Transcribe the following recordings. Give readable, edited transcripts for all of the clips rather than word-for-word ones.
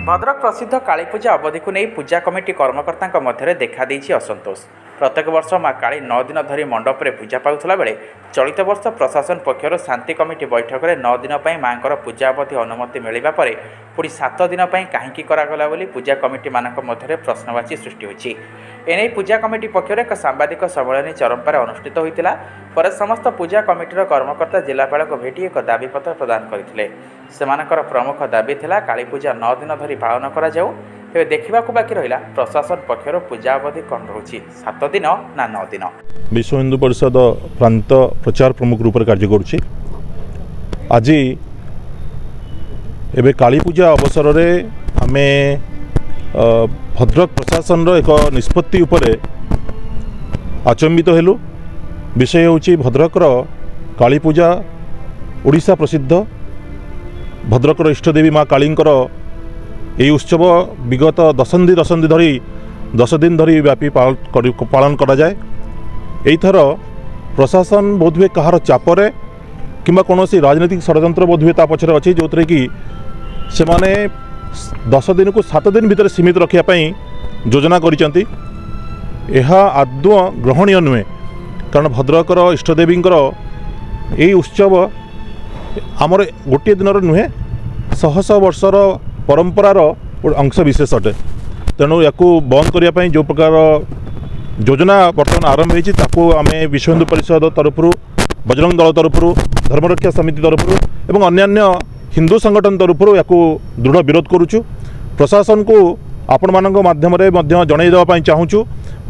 भद्रक प्रसिद्ध कालीपूजा अवधि को नहीं पूजा कमिटी कर्मकर्ता मध्य देखा असंतोष। प्रत्येक वर्ष माँ काली 9 दिन धरी मंडप में पूजा पाउला बेले चलित वर्ष प्रशासन पक्षर शांति कमिटी बैठक में 9 दिन पर माँ पूजा अवधि अनुमति मिलवा पर पुणी 7 दिन कहीं करागला पूजा कमिटी मान मध्य प्रश्नवाची सृष्टि होती। एने पूजा कमिटी पक्षर एक सांबादिक सम्मेलन चरमपार अनुष्ठित होता। पर समस्त पूजा कमिटीर कर्मकर्ता जिलापाल को भेटी एक दाबीपत्र प्रदान करते। सेमानकर प्रमुख दाबी थिला कालीपूजा 9 दिन धरी पालन करा जाऊ। तेज देखा बाकी रहा प्रशासन पक्षर पूजा अवधि कौन रोचे 7 दिन ना 9 दिन। विश्व हिंदू परिषद प्रांत प्रचार प्रमुख रूप से कार्य करुच्ची। आज एवं कालीपूजा अवसर में आम भद्रक प्रशासन एक निष्पत्ति उपरे अचंबित हेलु। विषय होची भद्रकर कालीपूजा ओडिशा प्रसिद्ध। भद्रकर इष्टदेवी माँ कालींकर यही उत्सव विगत दस दिन धरी व्यापी पालन करा जाए। एथर प्रशासन बोधवे कहार चापरे किंबा कौन राजनीतिक षड्यंत्र बोधवे ता पछरे अच्छी जो थे कि से माने 10 दिन को 7 दिन भितर सीमित रखापी योजना करिसेंती। यह आदौ ग्रहणीय नुहे, कारण भद्रकर इष्टदेवींकर यही उत्सव आमर गोटे दिन नुहे शह शह वर्षर परंपरार अंश विशेष अटे। तेणु या बंद करने जो प्रकार योजना बर्तमान आरंभ होती आम विश्व हिंदू परिषद तरफ बजरंग दल तरफ धर्मरक्षा समिति तरफ और अन्यान्य हिंदू संगठन तरफ या दृढ़ विरोध करुचु। प्रशासन को आपण मान माध्यम जनईदेवाई चाहूँ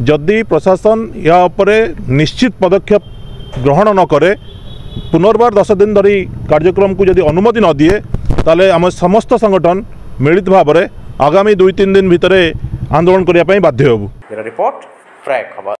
जदि प्रशासन या निश्चित पदक्षेप ग्रहण न करे पुनर्बार 10 दिन धरी कार्यक्रम को जदि अनुमति न दिए ताले आम समस्त संगठन मिलित भाव में आगामी 2-3 दिन भितर आंदोलन करने बाध्य होबु। रिपोर्ट फ्राय खबर।